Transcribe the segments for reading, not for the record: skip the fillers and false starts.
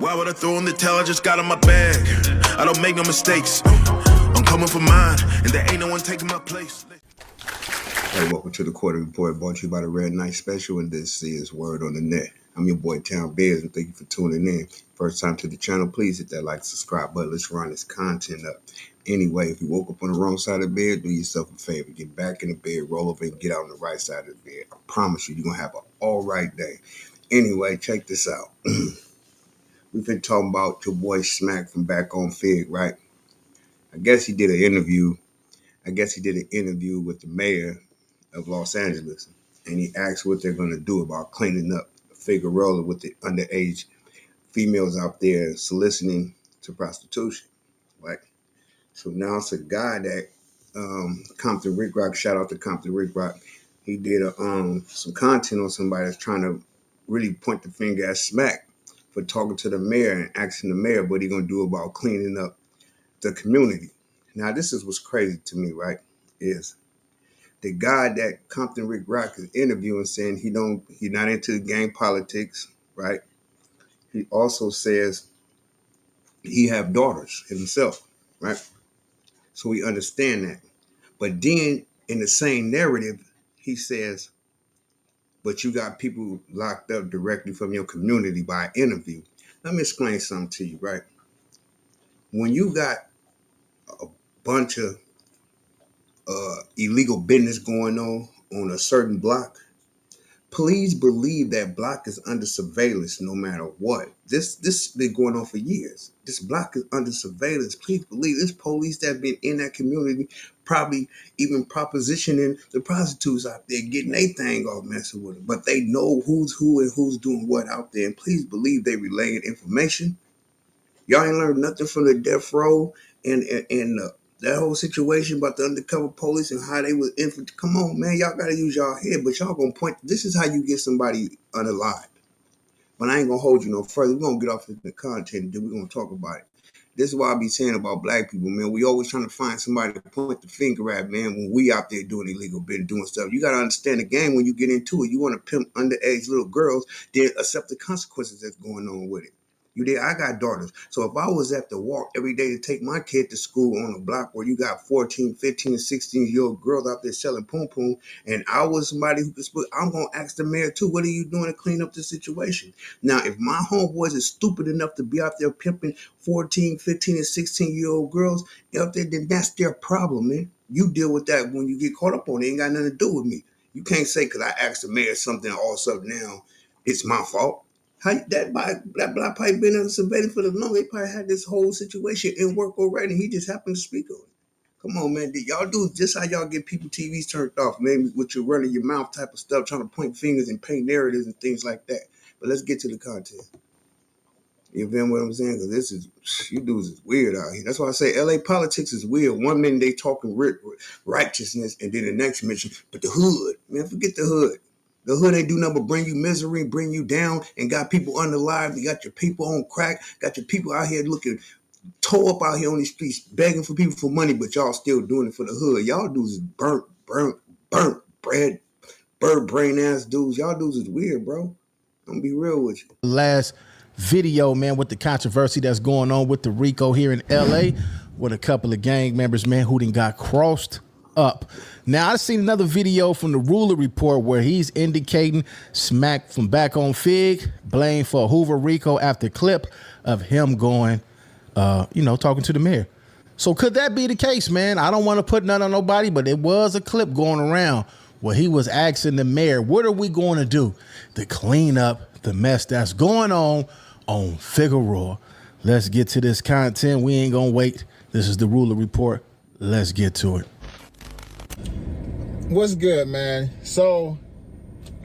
Why would I throw in the towel? I just got in my bag. I don't make no mistakes. I'm coming for mine, and there ain't no one taking my place. Hey, welcome to the Quarter Report, brought to you by the Red Knight Special, and this is Word on the Net. I'm your boy, Town Bears, and thank you for tuning in. First time to the channel, please hit that like, subscribe button. Let's run this content up. Anyway, if you woke up on the wrong side of the bed, do yourself a favor. Get back in the bed, roll over, and get out on the right side of the bed. I promise you, you're going to have an all right day. Anyway, check this out. We've been talking about your boy SMAC from back on FIGG, right? I guess he did an interview. With the mayor of Los Angeles, and he asked what they're going to do about cleaning up Figueroa with the underage females out there soliciting to prostitution, right? So now it's a guy that Compton Rick Rock, shout out to Compton Rick Rock. He did some content on somebody that's trying to really point the finger at SMAC for talking to the mayor and asking the mayor what he going to do about cleaning up the community. Now, this is what's crazy to me, right? Is the guy that Compton Rick Rock is interviewing saying he's not into gang politics, right? He also says he have daughters himself, right? So we understand that. But then in the same narrative, he says, but you got people locked up directly from your community by interview. Let me explain something to you, right? When you got a bunch of illegal business going on a certain block, please believe that block is under surveillance no matter what. This has been going on for years. This block is under surveillance. Please believe this police that have been in that community, probably even propositioning the prostitutes out there, getting their thing off, messing with them. But they know who's who and who's doing what out there. And please believe they relaying information. Y'all ain't learned nothing from the death row and that whole situation about the undercover police and how they was infant. Come on, man, y'all gotta use y'all head, but y'all gonna point. This is how you get somebody unalived. But I ain't gonna hold you no further. We're gonna get off the content and then we're gonna talk about it. This is what I be saying about black people, man. We always trying to find somebody to point the finger at, man, when we out there doing illegal business, doing stuff. You gotta understand the game when you get into it. You wanna pimp underage little girls, then accept the consequences that's going on with it. You did. I got daughters. So if I was at the walk every day to take my kid to school on a block where you got 14, 15, 16-year-old girls out there selling poom, and I was somebody who could split, I'm going to ask the mayor too, what are you doing to clean up the situation? Now, if my homeboys is stupid enough to be out there pimping 14, 15, and 16-year-old girls out there, then that's their problem, man. You deal with that when you get caught up on it. It ain't got nothing to do with me. You can't say because I asked the mayor something, all of a sudden now it's my fault. How that black pipe been under surveillance for the long? They probably had this whole situation in work already. He just happened to speak on it. Come on, man. Did y'all do just how y'all get people TVs turned off, man, with your running your mouth type of stuff, trying to point fingers and paint narratives and things like that. But let's get to the content. You feel what I'm saying? Because this is, you dudes is weird out here. That's why I say LA politics is weird. One minute they talking righteousness, and then the next mention, but the hood, man, forget the hood. The hood ain't do nothing but bring you misery, bring you down, and got people unalive. You got your people on crack, got your people out here looking toe up out here on these streets, begging for people for money, but y'all still doing it for the hood. Y'all dudes is burnt bread, bird brain ass dudes. Y'all dudes is weird, bro. I'm gonna be real with you. Last video, man, with the controversy that's going on with the RICO here in LA, with a couple of gang members, man, who done got crossed up. Now, I've seen another video from the Ruler Report where he's indicating SMAC from back on FIGG blamed for a Hoover RICO after clip of him going, talking to the mayor. So could that be the case, man? I don't want to put none on nobody, but it was a clip going around where he was asking the mayor, what are we going to do to clean up the mess that's going on Figueroa? Let's get to this content. We ain't going to wait. This is the Ruler Report. Let's get to it. What's good, man? So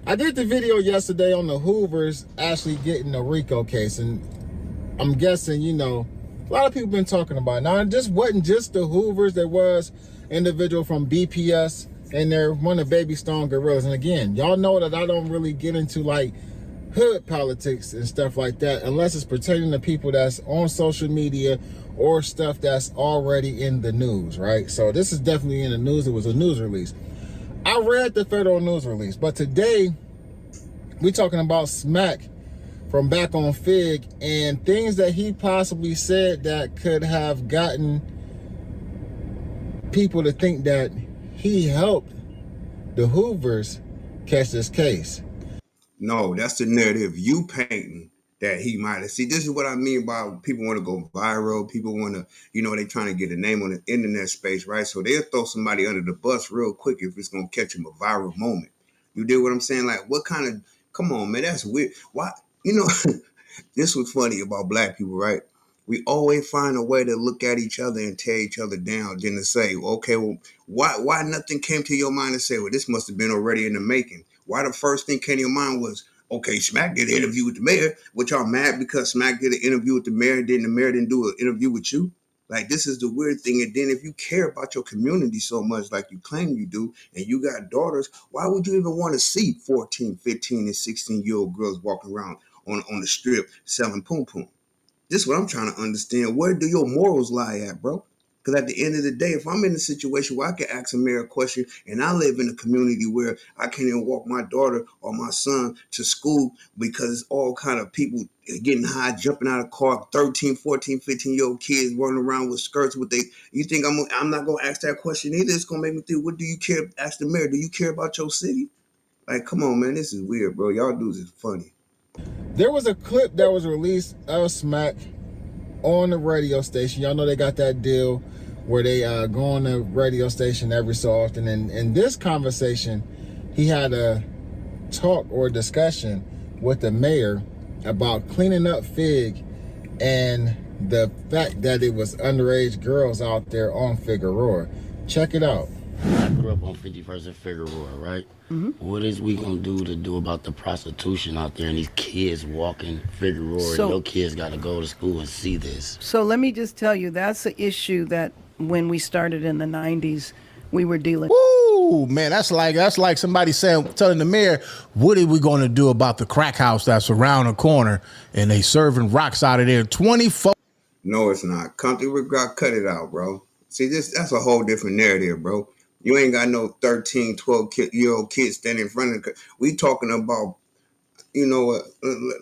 I did the video yesterday on the Hoovers actually getting the RICO case, and I'm guessing, a lot of people been talking about it. Now, it just wasn't just the Hoovers. There was individual from BPS, and they're one of Baby Stone Gorillas. And again, y'all know that I don't really get into like hood politics and stuff like that unless it's pertaining to people that's on social media or stuff that's already in the news, right? So this is definitely in the news. It was a news release. I read the federal news release, but today we talking about SMAC from back on FIGG and things that he possibly said that could have gotten people to think that he helped the Hoovers catch this case. No, that's the narrative you painting that he might have. See, this is what I mean by people want to go viral. People want to, they trying to get a name on the internet space, right? So they'll throw somebody under the bus real quick if it's going to catch them a viral moment. You dig what I'm saying? Like, what kind of, come on, man, that's weird. Why, this was funny about black people, right? We always find a way to look at each other and tear each other down than to say, okay, well, why nothing came to your mind to say, well, this must have been already in the making? Why the first thing came to your mind was, okay, SMAC did an interview with the mayor, which y'all mad because SMAC did an interview with the mayor, and then the mayor didn't do an interview with you? Like, this is the weird thing. And then if you care about your community so much like you claim you do, and you got daughters, why would you even want to see 14, 15, and 16-year-old girls walking around on the strip selling poom poom? This is what I'm trying to understand. Where do your morals lie at, bro? Because at the end of the day, if I'm in a situation where I can ask a mayor a question and I live in a community where I can't even walk my daughter or my son to school because it's all kind of people getting high, jumping out of car, 13, 14, 15-year-old kids running around with skirts with you think I'm not going to ask that question either? It's going to make me think, what do you care? Ask the mayor, do you care about your city? Like, come on, man, this is weird, bro. Y'all dudes is funny. There was a clip that was released of SMAC on the radio station. Y'all know they got that deal where they go on the radio station every so often. And in this conversation, he had a talk or discussion with the mayor about cleaning up FIGG and the fact that it was underage girls out there on Figueroa. Check it out. I grew up on 51st and Figueroa, right? Mm-hmm. What is we gonna do about the prostitution out there and these kids walking Figueroa? So, your kids got to go to school and see this. So let me just tell you, that's an issue that when we started in the 90s, we were dealing. Ooh, man, that's like somebody telling the mayor, what are we going to do about the crack house that's around the corner and they serving rocks out of there 24? No, it's not. Country got cut it out, bro. See, that's a whole different narrative, bro. You ain't got no 13, 12-year-old kids standing in front of the. We talking about, you know what?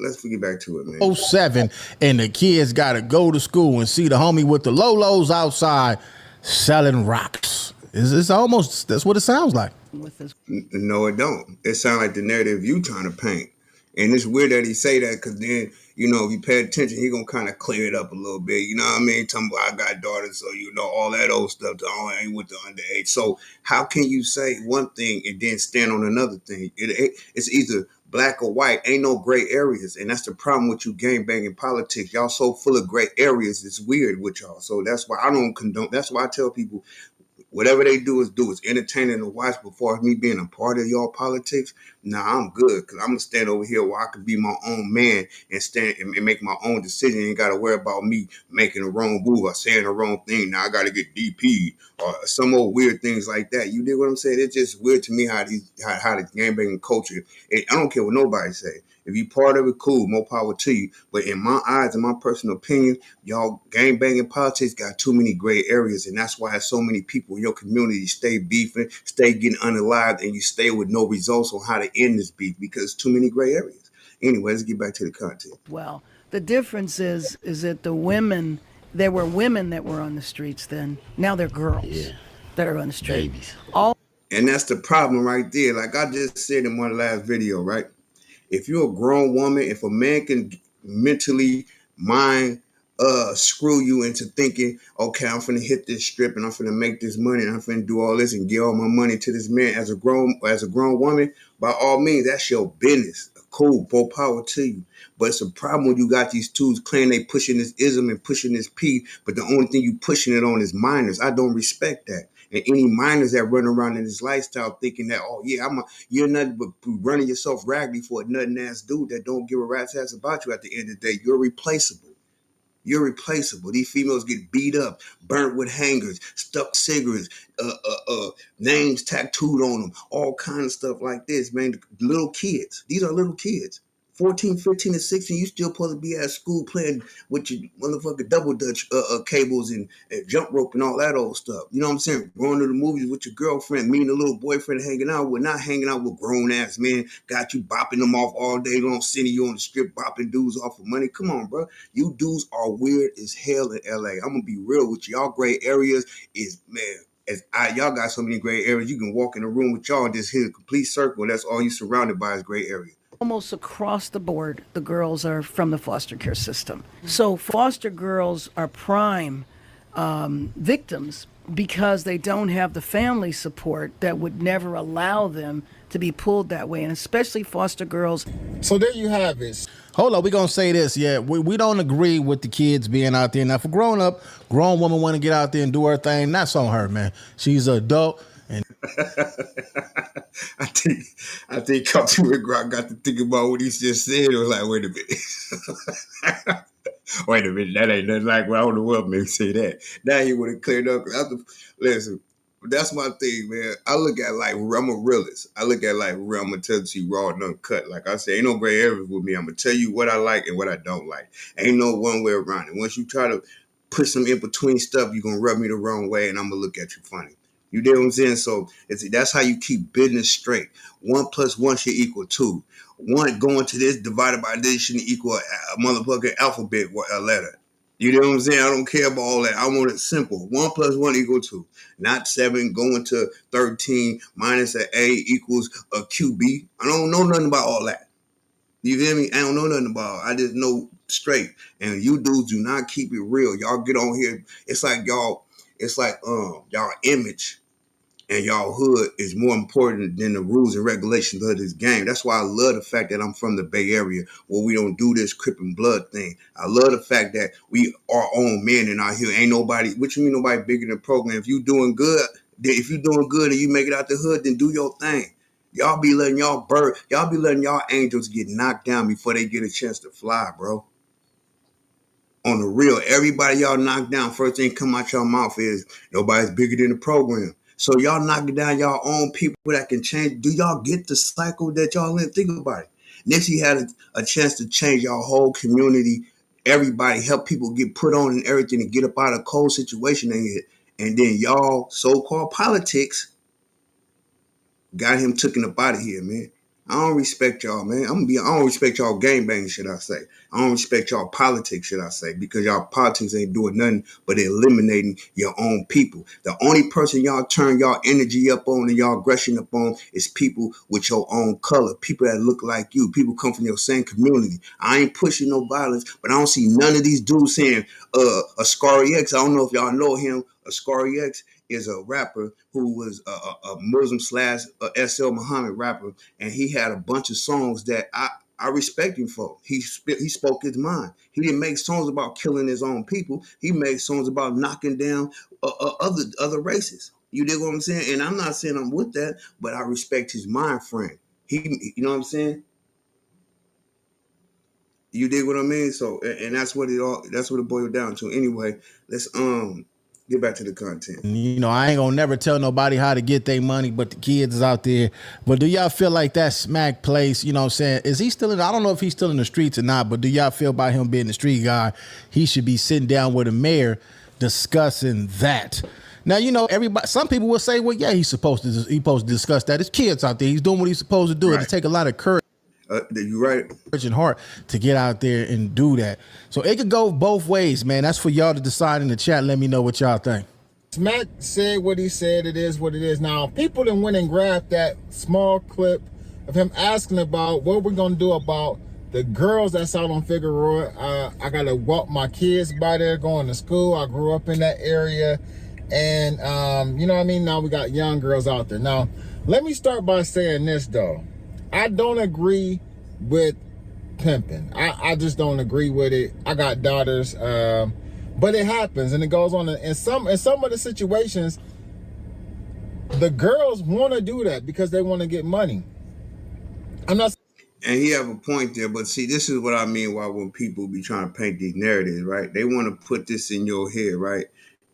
Let's get back to it, man. 07, and the kids got to go to school and see the homie with the Lolos outside selling rocks. It's almost, that's what it sounds like. No, it don't. It sounds like the narrative you trying to paint. And it's weird that he say that because then, if you pay attention, he going to kind of clear it up a little bit. You know what I mean? Talking about, I got daughters, so all that old stuff. I ain't with the underage. So how can you say one thing and then stand on another thing? It's either black or white. Ain't no gray areas. And that's the problem with you gangbanging politics. Y'all so full of gray areas. It's weird with y'all. So that's why I don't condone. That's why I tell people, whatever they do is entertaining to watch. Before me being a part of y'all politics, I'm good because I'm gonna stand over here where I can be my own man and stand and make my own decision. Ain't gotta worry about me making the wrong move or saying the wrong thing. Now I gotta get DP'd or some old weird things like that. You dig what I'm saying? It's just weird to me how the gangbanging culture. I don't care what nobody say. If you part of it, cool, more power to you. But in my eyes, in my personal opinion, y'all gangbanging politics got too many gray areas. And that's why so many people in your community stay beefing, stay getting unalived, and you stay with no results on how to end this beef because too many gray areas. Anyway, let's get back to the content. Well, the difference is that there were women that were on the streets then. Now they're girls that are on the street. Babies. And that's the problem right there. Like I just said in one last video, right? If you're a grown woman, if a man can mentally screw you into thinking, okay, I'm finna hit this strip and I'm finna make this money and I'm finna do all this and give all my money to this man as a grown woman, by all means, that's your business. Cool, full power to you. But it's a problem when you got these dudes claiming they pushing this ism and pushing this P, but the only thing you pushing it on is minors. I don't respect that. And any minors that run around in this lifestyle thinking that, you're nothing but running yourself raggedy for a nothing ass dude that don't give a rat's ass about you at the end of the day. You're replaceable. You're replaceable. These females get beat up, burnt with hangers, stuck cigarettes, names tattooed on them, all kind of stuff like this, man. Little kids. These are little kids. 14, 15, and 16, you still supposed to be at school playing with your motherfucking double dutch cables and jump rope and all that old stuff. You know what I'm saying? Going to the movies with your girlfriend, meeting a little boyfriend, hanging out with, not hanging out with grown ass men, got you bopping them off all day long, sending you on the strip, bopping dudes off for money. Come on, bro. You dudes are weird as hell in LA. I'm gonna be real with you. Y'all gray areas is, man, y'all got so many gray areas. You can walk in a room with y'all and just hit a complete circle. That's all you surrounded by is gray area. Almost across the board, the girls are from the foster care system. So foster girls are prime victims because they don't have the family support that would never allow them to be pulled that way, and especially foster girls. So there you have it. Hold on, we're going to say this. Yeah, we don't agree with the kids being out there. Now, for grown woman want to get out there and do her thing, that's on her, man. She's an adult. And I think Captain McGraw got to think about what he just said. It was like, wait a minute. Wait a minute. That ain't nothing like, well, I don't know what made me say that. Now he would have cleared up. Listen, that's my thing, man. I look at like, I'm a realist. I look at like, I'm going to tell you raw and uncut. Like I say, ain't no gray areas with me. I'm going to tell you what I like and what I don't like. Ain't no one way around it. Once you try to put some in between stuff, you're going to rub me the wrong way and I'm going to look at you funny. You know what I'm saying? So that's how you keep business straight. 1 + 1 should equal 2. 1 going to this divided by this should equal a motherfucking alphabet letter. You know what I'm saying? I don't care about all that. I want it simple. 1 + 1 equal 2. Not 7 going to 13 minus an A equals a QB. I don't know nothing about all that. You feel me? I don't know nothing about it. I just know straight. And you dudes do not keep it real. Y'all get on here. It's like y'all image and y'all hood is more important than the rules and regulations of this game. That's why I love the fact that I'm from the Bay Area where we don't do this Crip and Blood thing. I love the fact that we are own men and out here ain't nobody, what you mean nobody bigger than the program? If you doing good and you make it out the hood, then do your thing. Y'all be letting y'all angels get knocked down before they get a chance to fly, bro. On the real, everybody y'all knock down, first thing come out your mouth is nobody's bigger than the program. So y'all knocking down y'all own people that can change. Do y'all get the cycle that y'all in? Think about it. Nipsey had a chance to change y'all whole community. Everybody help people get put on and everything and get up out of a cold situation they hit. And then y'all so-called politics got him taken up out of here, man. I don't respect y'all, man. I don't respect y'all gangbang, should I say. I don't respect y'all politics, should I say, because y'all politics ain't doing nothing but eliminating your own people. The only person y'all turn y'all energy up on and y'all aggression up on is people with your own color, people that look like you, people come from your same community. I ain't pushing no violence, but I don't see none of these dudes saying, Ascari X, I don't know if y'all know him, Ascari X is a rapper who was a Muslim / SL Muhammad rapper, and he had a bunch of songs that I respect him for. He spoke his mind. He didn't make songs about killing his own people. He made songs about knocking down other races. You dig what I'm saying? And I'm not saying I'm with that, but I respect his mind frame. You know what I'm saying? You dig what I mean? So, and that's what it boiled down to. Anyway, let's get back to the content. you know, I ain't gonna never tell nobody how to get their money, but the kids is out there. But do y'all feel like that SMAC place, you know what I'm saying, is he still I don't know if he's still in the streets or not, but do y'all feel by him being the street guy, he should be sitting down with the mayor discussing that? Now, you know, some people will say, well, yeah, he's supposed to discuss that. It's kids out there. He's doing what he's supposed to do. Right. It take a lot of courage. You're right. And heart to get out there and do that. So it could go both ways, man. That's for y'all to decide in the chat. Let me know what y'all think. SMAC said what he said. It is what it is. Now, people then went and grabbed that small clip of him asking about what we're going to do about the girls that's out on Figueroa. I got to walk my kids by there going to school. I grew up in that area. And, you know what I mean? Now we got young girls out there. Now, let me start by saying this, though. I don't agree with pimping. I just don't agree with it. I got daughters, but it happens and it goes on. In some of the situations, the girls want to do that because they want to get money. I'm not. And he have a point there, but see, this is what I mean. Why when people be trying to paint these narratives, right? They want to put this in your head, right?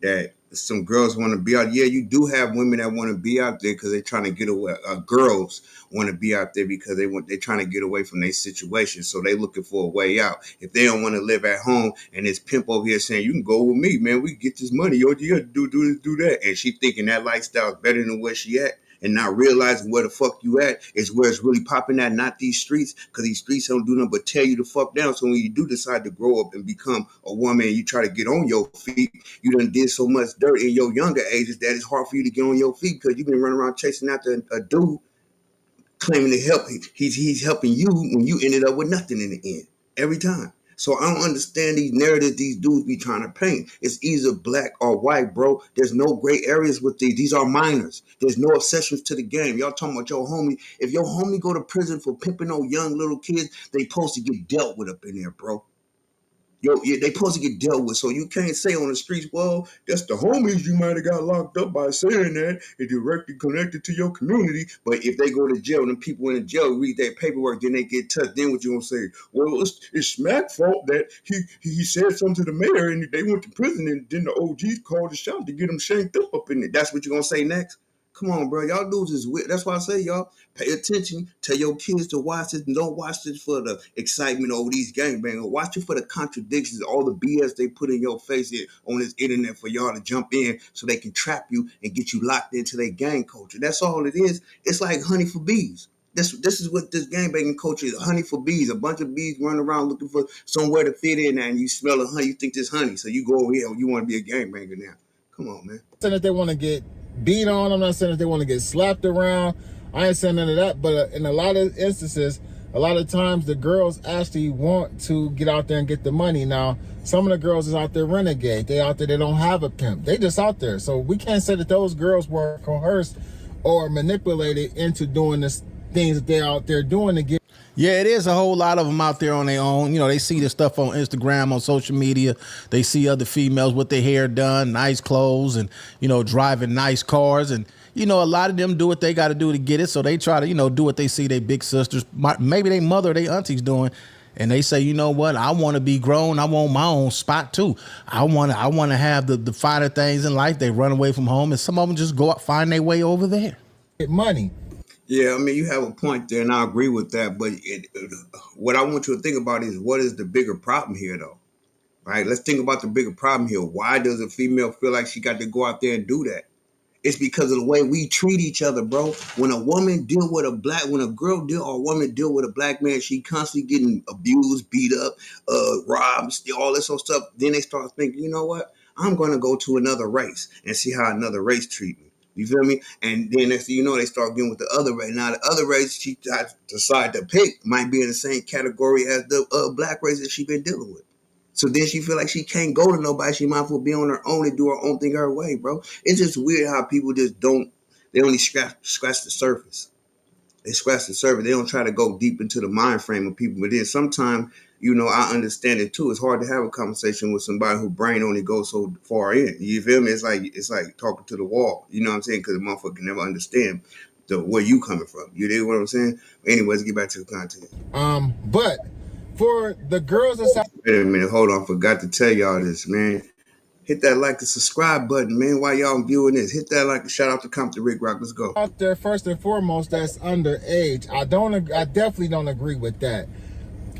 that some girls want to be out. Yeah, you do have women that want to be out there because they're trying to get away. Girls want to be out there because they're trying to get away from their situation. So they looking for a way out. If they don't want to live at home and this pimp over here saying, you can go with me, man, we can get this money. Yo, you got to do this, do that. And she thinking that lifestyle is better than where she at. And not realizing where the fuck you at is where it's really popping at, not these streets, because these streets don't do nothing but tear you the fuck down. So when you do decide to grow up and become a woman and you try to get on your feet, you done did so much dirt in your younger ages that it's hard for you to get on your feet because you've been running around chasing after a dude claiming to help. He's helping you when you ended up with nothing in the end, every time. So I don't understand these narratives these dudes be trying to paint. It's either black or white, bro. There's no gray areas with these. These are minors. There's no exceptions to the game. Y'all talking about your homie. If your homie go to prison for pimping on young little kids, they supposed to get dealt with up in there, bro. Yeah, they supposed to get dealt with. So you can't say on the streets, well, that's the homies you might have got locked up by saying that. It directly connected to your community. But if they go to jail and people in the jail read their paperwork, then they get touched. Then what you gonna say? Well, it's SMAC fault that he said something to the mayor and they went to prison and then the OGs called the shot to get them shanked up in it. That's what you gonna say next? Come on, bro. Y'all dudes is weird. That's why I say, y'all, pay attention. Tell your kids to watch this. And don't watch this for the excitement over these gangbangers. Watch it for the contradictions, all the BS they put in your face on this internet for y'all to jump in so they can trap you and get you locked into their gang culture. That's all it is. It's like honey for bees. This is what this gangbanging culture is, honey for bees. A bunch of bees running around looking for somewhere to fit in, and you smell the honey, you think this honey. So you go over here, you want to be a gangbanger now. Come on, man. Saying that they want to get beat on. I'm not saying that they want to get slapped around. I ain't saying none of that. But in a lot of instances, a lot of times the girls actually want to get out there and get the money. Now, some of the girls is out there renegade. They out there, they don't have a pimp. They just out there. So we can't say that those girls were coerced or manipulated into doing the things that they're out there doing to get. Yeah, it is a whole lot of them out there on their own. You know, they see this stuff on Instagram, on social media. They see other females with their hair done, nice clothes, and, you know, driving nice cars. And, you know, a lot of them do what they got to do to get it. So they try to, you know, do what they see their big sisters, maybe their mother, their aunties doing. And they say, you know what, I want to be grown. I want my own spot, too. I want to have the finer things in life. They run away from home, and some of them just go out, find their way over there. Get money. Yeah, I mean, you have a point there, and I agree with that. But what I want you to think about is what is the bigger problem here, though? Right? Let's think about the bigger problem here. Why does a female feel like she got to go out there and do that? It's because of the way we treat each other, bro. When a woman deal with when a girl deal or a woman deal with a black man, she constantly getting abused, beat up, robbed, all this sort of stuff. Then they start thinking, you know what? I'm going to go to another race and see how another race treat me. You feel me? And then next thing you know, they start getting with the other race. Now, the other race she decide to pick might be in the same category as the black race that she been dealing with. So then she feel like she can't go to nobody. She might as well be on her own and do her own thing her way, bro. It's just weird how people just they only scratch the surface. They scratch the surface. They don't try to go deep into the mind frame of people. But then sometimes, you know, I understand it too. It's hard to have a conversation with somebody whose brain only goes so far in. You feel me? It's like talking to the wall. You know what I'm saying? Because the motherfucker can never understand where you coming from. You dig what I'm saying? Anyways, get back to the content. But for the girls that's out. Wait a minute, hold on. Forgot to tell y'all this, man. Hit that like and subscribe button, man. While y'all viewing this, hit that like. Shout out to Compton Rick Rock. Let's go. Out there, first and foremost, that's underage. I definitely don't agree with that.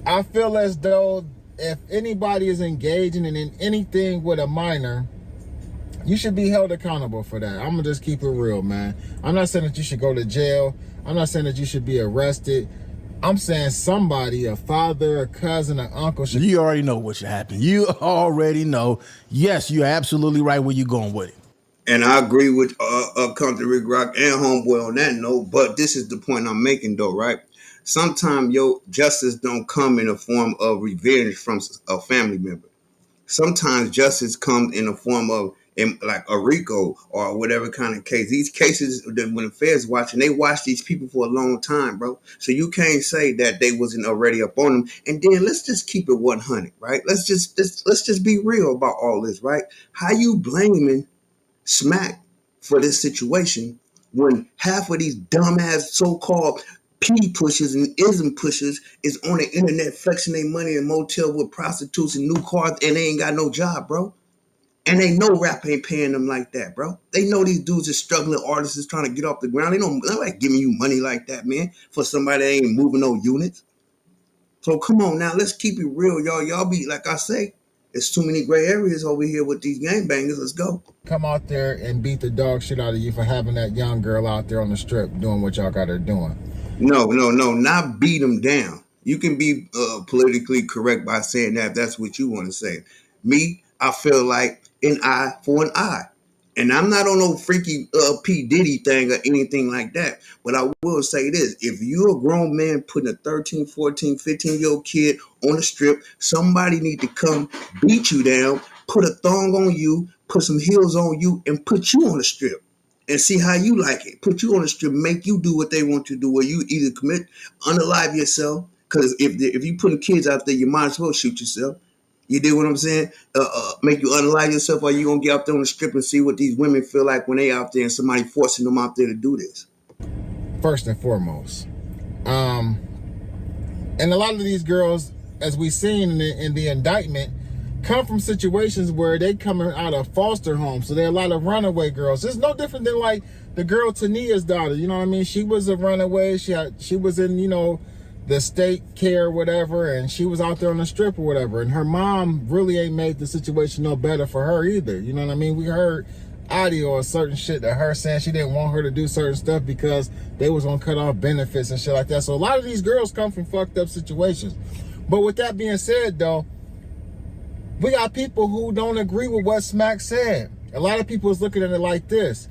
I feel as though if anybody is engaging in anything with a minor, you should be held accountable for that. I'm gonna just keep it real, man. I'm not saying that you should go to jail. I'm not saying that you should be arrested. I'm saying somebody, a father, a cousin, an uncle should. You already know what should happen. You already know. Yes, you're absolutely right where you're going with it. And I agree with Compton Rick Rock and Homeboy on that note. But this is the point I'm making, though, right? Sometimes your justice don't come in a form of revenge from a family member. Sometimes justice comes in a form of like a RICO or whatever kind of case. These cases, when the feds watching, they watch these people for a long time, bro. So you can't say that they wasn't already up on them. And then let's just keep it 100, right? Let's just be real about all this, right? How you blaming SMAC for this situation when half of these dumbass so-called P pushers and ism pushers is on the internet flexing their money in motel with prostitutes and new cars and they ain't got no job, bro? And they know rap ain't paying them like that, bro. They know these dudes are struggling artists is trying to get off the ground. They're not giving you money like that, man, for somebody that ain't moving no units. So come on now, let's keep it real, y'all. Y'all be, like I say, there's too many gray areas over here with these gangbangers. Let's go. Come out there and beat the dog shit out of you for having that young girl out there on the strip doing what y'all got her doing. No, not beat them down. You can be politically correct by saying that if that's what you want to say. Me, I feel like an eye for an eye. And I'm not on no freaky P. Diddy thing or anything like that. But I will say this. If you're a grown man putting a 13, 14, 15-year-old kid on the strip, somebody need to come beat you down, put a thong on you, put some heels on you, and put you on the strip. And see how you like it. Put you on the strip, make you do what they want you to do, where you either unalive yourself, because if you putting kids out there, you might as well shoot yourself. You dig what I'm saying? Make you unalive yourself, or you gonna get out there on the strip and see what these women feel like when they out there and somebody forcing them out there to do this. First and foremost, and a lot of these girls, as we seen in the indictment, come from situations where they coming out of foster homes. So there are a lot of runaway girls. It's no different than like the girl Tania's daughter. You know what I mean? She was a runaway. She was in, the state care or whatever, and she was out there on the strip or whatever. And her mom really ain't made the situation no better for her either. You know what I mean? We heard audio or certain shit that her saying she didn't want her to do certain stuff because they was gonna cut off benefits and shit like that. So a lot of these girls come from fucked up situations. But with that being said, though, we got people who don't agree with what SMAC said. A lot of people is looking at it like this.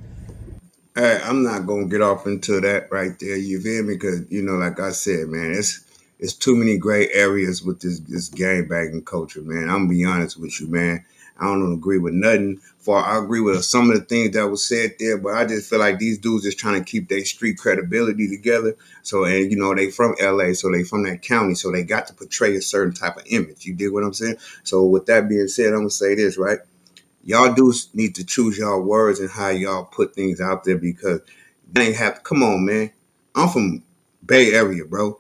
Hey, I'm not gonna get off into that right there. You feel me? Because like I said, man, it's too many gray areas with this gangbanging culture, man. I'm gonna be honest with you, man. I don't agree with nothing. I agree with some of the things that was said there, but I just feel like these dudes is trying to keep their street credibility together. So, and they from LA, so they from that county, so they got to portray a certain type of image. You dig what I'm saying? So with that being said, I'm gonna say this, right? Y'all do need to choose y'all words and how y'all put things out there, because they ain't have to. Come on, man. I'm from Bay Area, bro.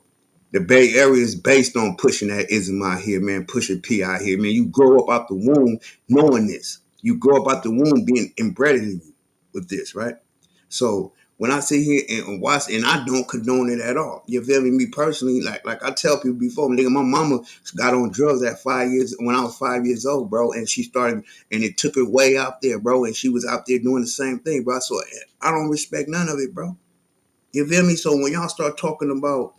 The Bay Area is based on pushing that ism out here, man. Pushing P out here, man. You grow up out the womb knowing this. You grow up out the womb being inbred in you with this, right? So when I sit here and watch, and I don't condone it at all. You feel me? Me personally, like I tell people before, nigga, my mama got on drugs at 5 years when I was 5 years old, bro, and she started, and it took her way out there, bro, and she was out there doing the same thing, bro. So I don't respect none of it, bro. You feel me? So when y'all start talking about,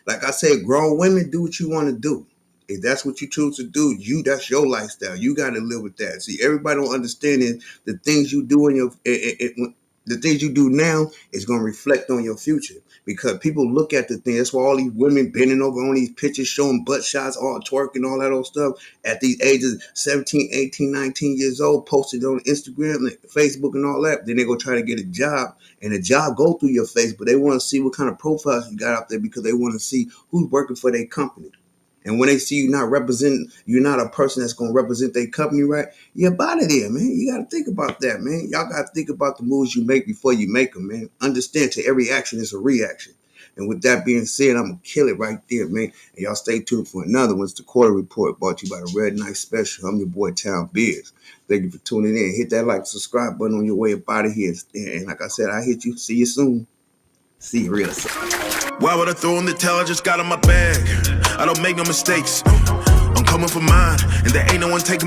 like I said, grown women, do what you want to do. If that's what you choose to do, that's your lifestyle. You got to live with that. See, everybody don't understand it. The things you do the things you do now is going to reflect on your future, because people look at the thing. That's why all these women bending over on these pictures, showing butt shots, all twerking, all that old stuff at these ages, 17, 18, 19 years old, posted on Instagram, Facebook and all that. Then they go try to get a job, and the job go through your face, but they want to see what kind of profiles you got out there, because they want to see who's working for their company. And when they see you you're not a person that's going to represent their company, right? You're out of there, man. You got to think about that, man. Y'all got to think about the moves you make before you make them, man. Understand, to every action is a reaction. And with that being said, I'm going to kill it right there, man. And y'all stay tuned for another one. It's the Quarter Report, brought to you by the Red Knight Special. I'm your boy, Town Biz. Thank you for tuning in. Hit that like, subscribe button on your way up out of here. And like I said, I'll hit you. See you soon. See you real soon. Why would I throw in the towel? I just got in my bag. I don't make no mistakes. I'm coming for mine, and there ain't no one taking my